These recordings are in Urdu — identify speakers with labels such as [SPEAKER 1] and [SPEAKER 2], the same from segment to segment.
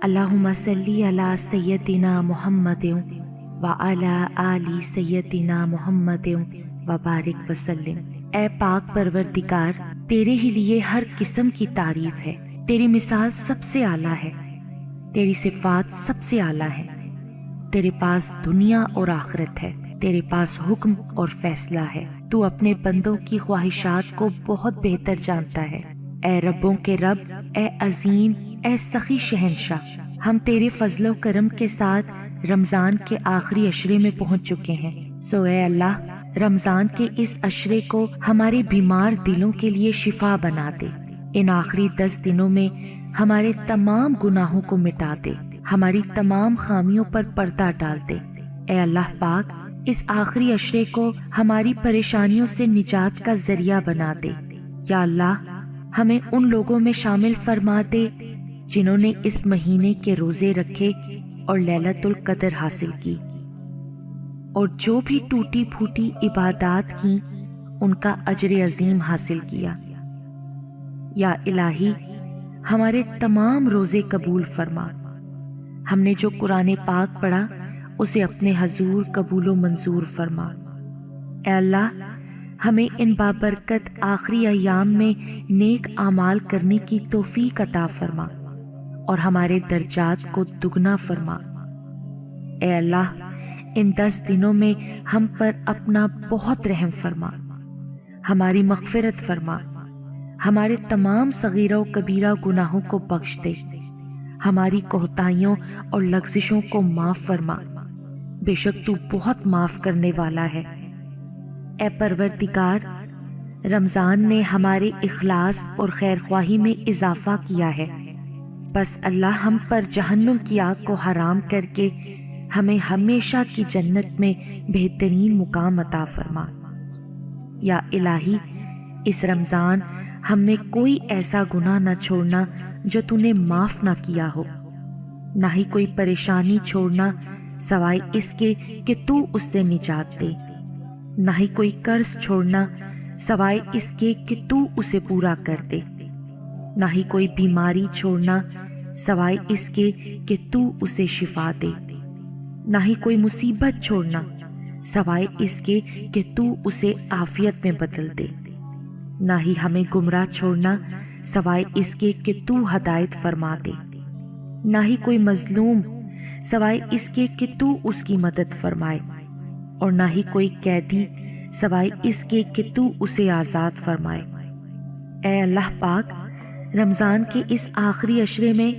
[SPEAKER 1] اللہم صلی علی سیدنا محمد وعلی آل سیدنا محمد وبارک وسلم۔ اے پاک پروردگار، تیرے ہی لیے ہر قسم کی تعریف ہے، تیری مثال سب سے اعلیٰ ہے، تیری صفات سب سے اعلیٰ ہے، تیرے پاس دنیا اور آخرت ہے، تیرے پاس حکم اور فیصلہ ہے، تو اپنے بندوں کی خواہشات کو بہت بہتر جانتا ہے۔ اے ربوں کے رب، اے عظیم، اے سخی شہنشاہ، ہم تیرے فضل و کرم کے ساتھ رمضان کے آخری عشرے میں پہنچ چکے ہیں، سو اے اللہ، رمضان کے اس عشرے کو ہمارے بیمار دلوں کے لیے شفا بنا دے۔ ان آخری 10 دنوں میں ہمارے تمام گناہوں کو مٹا دے، ہماری تمام خامیوں پر پردہ ڈال دے۔ اے اللہ پاک، اس آخری عشرے کو ہماری پریشانیوں سے نجات کا ذریعہ بنا دے۔ یا اللہ، ہمیں ان لوگوں میں شامل فرما دے جنہوں نے اس مہینے کے روزے رکھے اور لیلۃ القدر حاصل کی، اور جو بھی ٹوٹی پھوٹی عبادات کی ان کا اجر عظیم حاصل کیا۔ یا الہی، ہمارے تمام روزے قبول فرما۔ ہم نے جو قرآن پاک پڑھا اسے اپنے حضور قبول و منظور فرما۔ اے اللہ، ہمیں ان بابرکت آخری ایام میں نیک اعمال کرنے کی توفیق عطا فرما اور ہمارے درجات کو دگنا فرما۔ اے اللہ، ان 10 دنوں میں ہم پر اپنا بہت رحم فرما، ہماری مغفرت فرما، ہمارے تمام صغیرہ و کبیرہ گناہوں کو بخش دے، ہماری کوتاہیوں اور لغزشوں کو معاف فرما، بے شک تو بہت معاف کرنے والا ہے۔ اے پروردگار، رمضان نے ہمارے اخلاص اور خیر خواہی میں اضافہ کیا ہے، بس اللہ ہم پر جہنم کی آگ کو حرام کر کے ہمیں ہمیشہ کی جنت میں بہترین مقام عطا فرما۔ یا الہی، اس رمضان ہم میں کوئی ایسا گناہ نہ چھوڑنا جو تو نے معاف نہ کیا ہو، نہ ہی کوئی پریشانی چھوڑنا سوائے اس کے کہ تو اس سے نجات دے، نہ ہی کوئی قرض چھوڑنا سوائے اس کے کہ تو اسے پورا کر دے، نہ ہی کوئی بیماری چھوڑنا سوائے اس کے کہ تو اسے شفا دے، نہ ہی کوئی مصیبت چھوڑنا سوائے اس کے کہ تو اسے عافیت میں بدل دے، نہ ہی ہمیں گمراہ چھوڑنا سوائے اس کے کہ تو ہدایت فرما دے، نہ ہی کوئی مظلوم سوائے اس کے کہ تو اس کی مدد فرمائے، اور نہ ہی کوئی قیدی سوائے اس کے کہ تو اسے آزاد فرمائے۔ اے اللہ پاک، رمضان کے اس آخری عشرے میں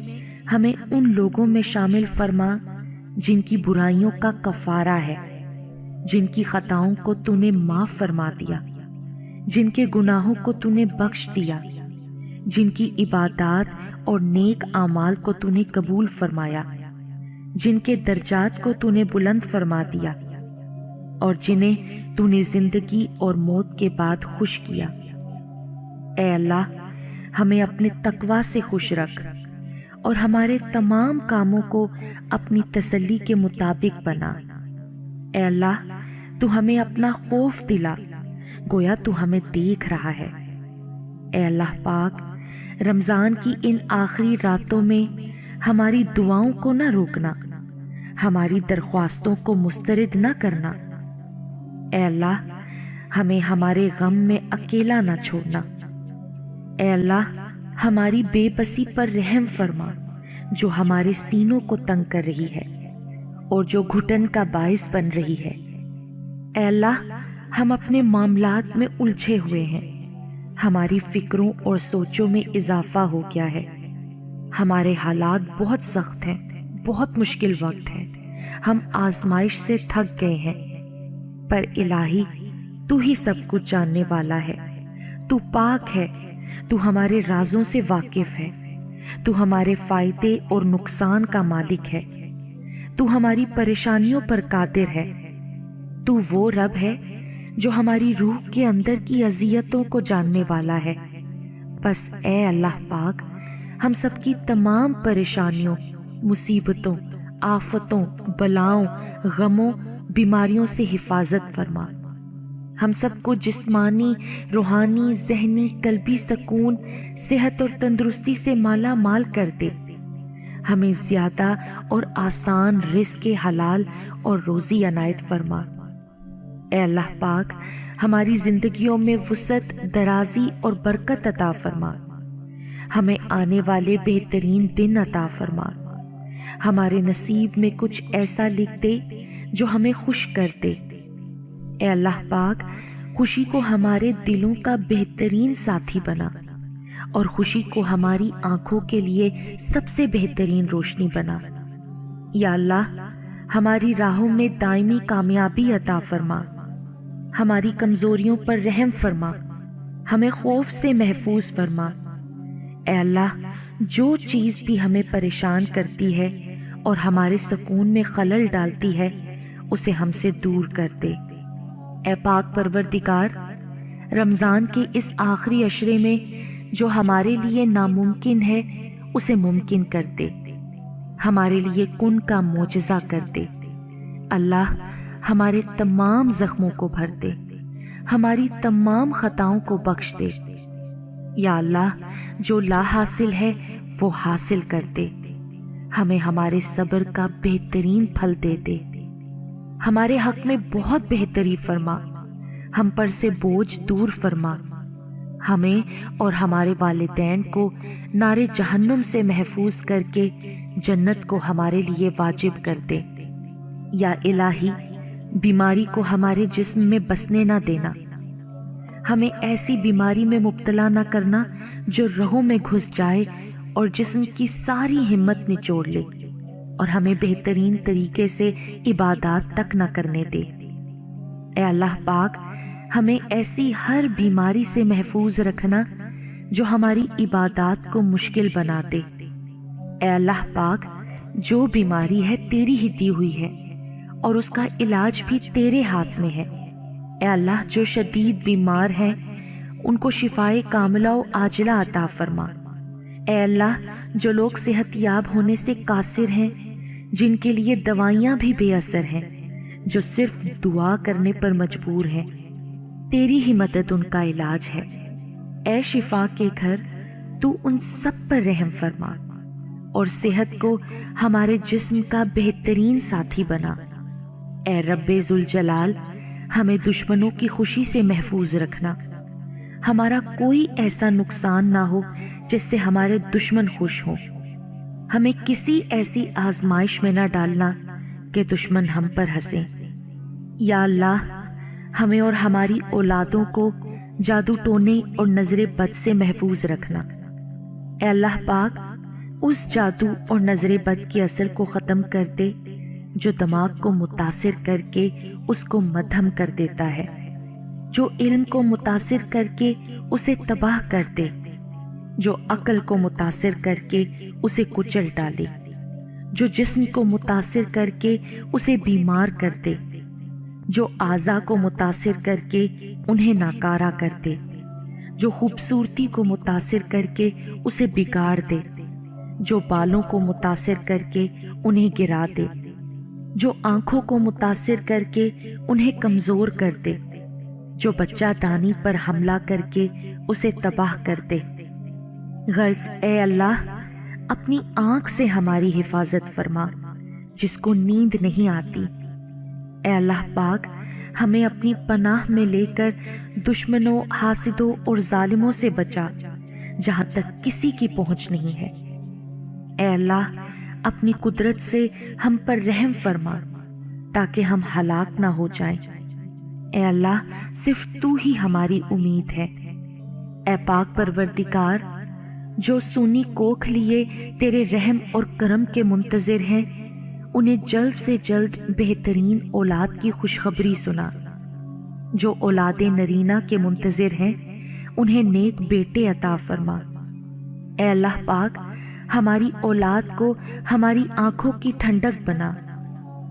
[SPEAKER 1] ہمیں ان لوگوں میں شامل فرما جن کی برائیوں کا کفارہ ہے، جن کی خطاؤں کو تو نے معاف فرما دیا، جن کے گناہوں کو تو نے بخش دیا، جن کی عبادات اور نیک اعمال کو تو نے قبول فرمایا، جن کے درجات کو تو نے بلند فرما دیا، اور جنہیں تو نے زندگی اور موت کے بعد خوش کیا۔ اے اللہ، ہمیں اپنے تقوی سے خوش رکھ اور ہمارے تمام کاموں کو اپنی تسلی کے مطابق بنا۔ اے اللہ، تو ہمیں اپنا خوف دلا، گویا تو ہمیں دیکھ رہا ہے۔ اے اللہ پاک، رمضان کی ان آخری راتوں میں ہماری دعاؤں کو نہ روکنا، ہماری درخواستوں کو مسترد نہ کرنا۔ اے اللہ، ہمیں ہمارے غم میں اکیلا نہ چھوڑنا۔ اے اللہ، ہماری بے بسی پر رحم فرما جو ہمارے سینوں کو تنگ کر رہی ہے اور جو گھٹن کا باعث بن رہی ہے۔ اے اللہ، ہم اپنے معاملات میں الجھے ہوئے ہیں، ہماری فکروں اور سوچوں میں اضافہ ہو گیا ہے، ہمارے حالات بہت سخت ہیں، بہت مشکل وقت ہے، ہم آزمائش سے تھک گئے ہیں، پر الہی، تو ہی سب کچھ جاننے والا ہے، تو پاک ہے، تو ہمارے رازوں سے واقف ہے، تو ہمارے فائدے اور نقصان کا مالک ہے، تو ہماری پریشانیوں پر قادر ہے، تو وہ رب ہے جو ہماری روح کے اندر کی اذیتوں کو جاننے والا ہے۔ بس اے اللہ پاک، ہم سب کی تمام پریشانیوں، مصیبتوں، آفتوں، بلاؤں، غموں، بیماریوں سے حفاظت فرما۔ ہم سب کو جسمانی، روحانی، ذہنی، قلبی سکون، صحت اور تندرستی سے مالا مال کر دے۔ ہمیں زیادہ اور آسان رزق حلال اور روزی عنایت فرما۔ اے اللہ پاک، ہماری زندگیوں میں وسعت، درازی اور برکت عطا فرما۔ ہمیں آنے والے بہترین دن عطا فرما۔ ہمارے نصیب میں کچھ ایسا لکھ دے جو ہمیں خوش کر دے۔ اے اللہ پاک، خوشی کو ہمارے دلوں کا بہترین ساتھی بنا اور خوشی کو ہماری آنکھوں کے لیے سب سے بہترین روشنی بنا۔ یا اللہ، ہماری راہوں میں دائمی کامیابی عطا فرما۔ ہماری کمزوریوں پر رحم فرما، ہمیں خوف سے محفوظ فرما۔ اے اللہ، جو چیز بھی ہمیں پریشان کرتی ہے اور ہمارے سکون میں خلل ڈالتی ہے اسے ہم سے دور کر دے۔ اے پاک پروردگار، رمضان کے اس آخری عشرے میں جو ہمارے لیے ناممکن ہے اسے ممکن کر دے، ہمارے لیے کن کا معجزہ کر دے۔ اللہ، ہمارے تمام زخموں کو بھر دے، ہماری تمام خطاؤں کو بخش دے۔ یا اللہ، جو لا حاصل ہے وہ حاصل کر دے، ہمیں ہمارے صبر کا بہترین پھل دے دے۔ ہمارے حق میں بہت بہتری فرما، ہم پر سے بوجھ دور فرما۔ ہمیں اور ہمارے والدین کو نار جہنم سے محفوظ کر کے جنت کو ہمارے لیے واجب کر دے۔ یا الہی، بیماری کو ہمارے جسم میں بسنے نہ دینا، ہمیں ایسی بیماری میں مبتلا نہ کرنا جو رگوں میں گھس جائے اور جسم کی ساری ہمت نچوڑ لے اور ہمیں بہترین طریقے سے عبادات تک نہ کرنے دے۔ اے اللہ پاک، ہمیں ایسی ہر بیماری سے محفوظ رکھنا جو ہماری عبادات کو مشکل بنا دے۔ اے اللہ پاک، جو بیماری ہے تیری ہی دی ہوئی ہے اور اس کا علاج بھی تیرے ہاتھ میں ہے۔ اے اللہ، جو شدید بیمار ہیں ان کو شفائے کاملہ و عاجلہ عطا فرما۔ اے اللہ، جو لوگ صحت یاب ہونے سے قاصر ہیں، جن کے لیے دوائیاں بھی بے اثر ہیں، جو صرف دعا کرنے پر مجبور ہیں، تیری ہی مدد ان کا علاج ہے۔ اے شفا کے گھر، تو ان سب پر رحم فرما اور صحت کو ہمارے جسم کا بہترین ساتھی بنا۔ اے رب ذوالجلال، ہمیں دشمنوں کی خوشی سے محفوظ رکھنا، ہمارا کوئی ایسا نقصان نہ ہو جس سے ہمارے دشمن خوش ہوں۔ ہمیں کسی ایسی آزمائش میں نہ ڈالنا کہ دشمن ہم پر ہنسیں۔ یا اللہ، ہمیں اور ہماری اولادوں کو جادو ٹونے اور نظر بد سے محفوظ رکھنا۔ اے اللہ پاک، اس جادو اور نظر بد کی اثر کو ختم کر دے جو دماغ کو متاثر کر کے اس کو مدھم کر دیتا ہے، جو علم کو متاثر کر کے اسے تباہ کر دے، جو عقل کو متاثر کر کے اسے کچل ڈالے، جو جسم کو متاثر کر کے اسے بیمار کر دے، جو اعضاء کو متاثر کر کے انہیں ناکارہ کر دے، جو خوبصورتی کو متاثر کر کے اسے بگاڑ دے، جو بالوں کو متاثر کر کے انہیں گرا دے، جو آنکھوں کو متاثر کر کے انہیں کمزور کر دے، جو بچہ دانی پر حملہ کر کے اسے تباہ کر دے۔ غرض اے اللہ، اپنی آنکھ سے ہماری حفاظت فرما جس کو نیند نہیں آتی۔ اے اللہ پاک، ہمیں اپنی پناہ میں لے کر دشمنوں، حاسدوں اور ظالموں سے بچا جہاں تک کسی کی پہنچ نہیں ہے۔ اے اللہ، اپنی قدرت سے ہم پر رحم فرما تاکہ ہم ہلاک نہ ہو جائیں۔ اے اللہ، صرف تو ہی ہماری امید ہے۔ اے پاک پروردگار، جو سونی کوکھ لیے تیرے رحم اور کرم کے منتظر ہیں انہیں جلد سے جلد بہترین اولاد کی خوشخبری سنا۔ جو اولاد نرینہ کے منتظر ہیں انہیں نیک بیٹے عطا فرما۔ اے اللہ پاک، ہماری اولاد کو ہماری آنکھوں کی ٹھنڈک بنا،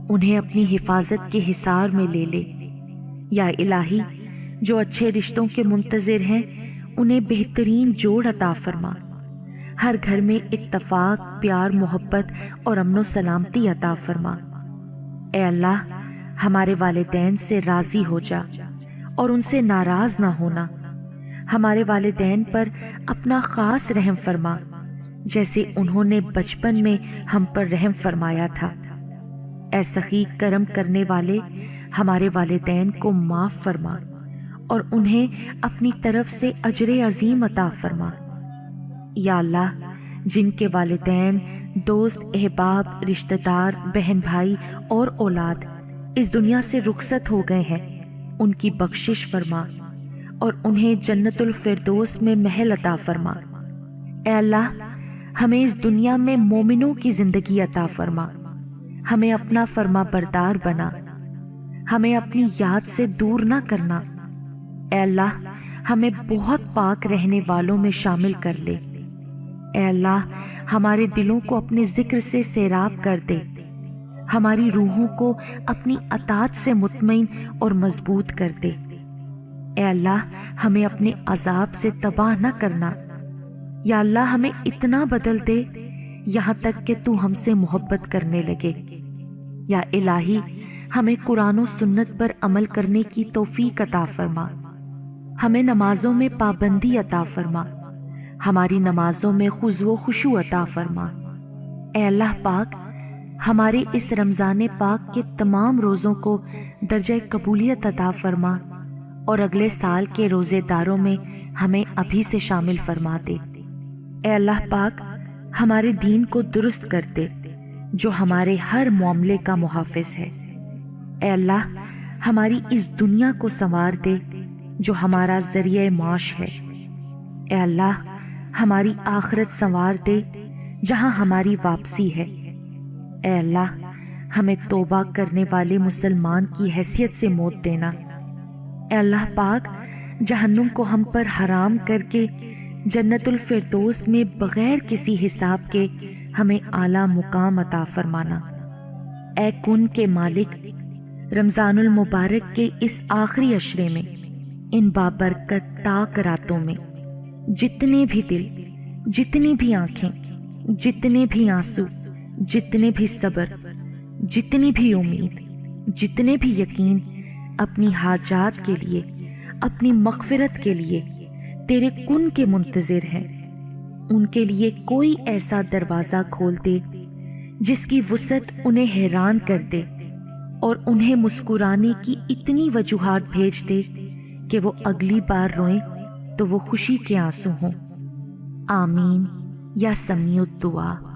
[SPEAKER 1] انہیں اپنی حفاظت کے حصار میں لے لے۔ یا الہی، جو اچھے رشتوں کے منتظر ہیں انہیں بہترین جوڑ عطا فرما، ہر گھر میں اتفاق، پیار، محبت اور امن و سلامتی عطا فرما۔ اے اللہ، ہمارے والدین سے راضی ہو جا اور ان سے ناراض نہ ہونا، ہمارے والدین پر اپنا خاص رحم فرما جیسے انہوں نے بچپن میں ہم پر رحم فرمایا تھا۔ اے سخی کرم کرنے والے، ہمارے والدین کو معاف فرما اور انہیں اپنی طرف سے اجر عظیم عطا فرما۔ یا اللہ، جن کے والدین، دوست، احباب، رشتہ دار، بہن بھائی اور اولاد اس دنیا سے رخصت ہو گئے ہیں، ان کی بخشش فرما اور انہیں جنت الفردوس میں محل عطا فرما۔ اے اللہ، ہمیں اس دنیا میں مومنوں کی زندگی عطا فرما، ہمیں اپنا فرما بردار بنا، ہمیں اپنی یاد سے دور نہ کرنا۔ اے اللہ، ہمیں بہت پاک رہنے والوں میں شامل کر لے۔ اے اللہ، ہمارے دلوں کو اپنے ذکر سے سیراب کر دے، ہماری روحوں کو اپنی اطاعت سے مطمئن اور مضبوط کر دے۔ اے اللہ، ہمیں اپنے عذاب سے تباہ نہ کرنا۔ یا اللہ، ہمیں اتنا بدل دے یہاں تک کہ تو ہم سے محبت کرنے لگے۔ یا الہی، ہمیں قرآن و سنت پر عمل کرنے کی توفیق عطا فرما، ہمیں نمازوں میں پابندی عطا فرما، ہماری نمازوں میں خضوع و خشوع عطا فرما۔ اے اللہ پاک، ہمارے اس رمضان پاک کے تمام روزوں کو درجہ قبولیت عطا فرما اور اگلے سال کے روزے داروں میں ہمیں ابھی سے شامل فرما دے۔ اے اللہ پاک، ہمارے دین کو درست کر دے جو ہمارے ہر معاملے کا محافظ ہے۔ اے اللہ، ہماری اس دنیا کو سنوار دے جو ہمارا ذریعہ معاش ہے۔ اے اللہ، ہماری آخرت سنوار دے جہاں ہماری واپسی ہے۔ اے اللہ، ہمیں توبہ کرنے والے مسلمان کی حیثیت سے موت دینا۔ اے اللہ پاک، جہنم کو ہم پر حرام کر کے جنت الفردوس میں بغیر کسی حساب کے ہمیں اعلیٰ مقام عطا فرمانا۔ اے کن کے مالک، رمضان المبارک کے اس آخری عشرے میں، ان بابرکت تاک راتوں میں، جتنے بھی دل، جتنی بھی آنکھیں، جتنے بھی آنسو، جتنے بھی صبر، جتنی بھی امید، جتنے بھی یقین اپنی حاجات کے لیے، اپنی مغفرت کے لیے تیرے کن کے منتظر ہیں، ان کے لیے کوئی ایسا دروازہ کھول دے جس کی وسعت انہیں حیران کر دے اور انہیں مسکرانے کی اتنی وجوہات بھیج دے کہ وہ اگلی بار روئیں تو وہ خوشی کے آنسو ہوں۔ آمین یا سمیع الدعا۔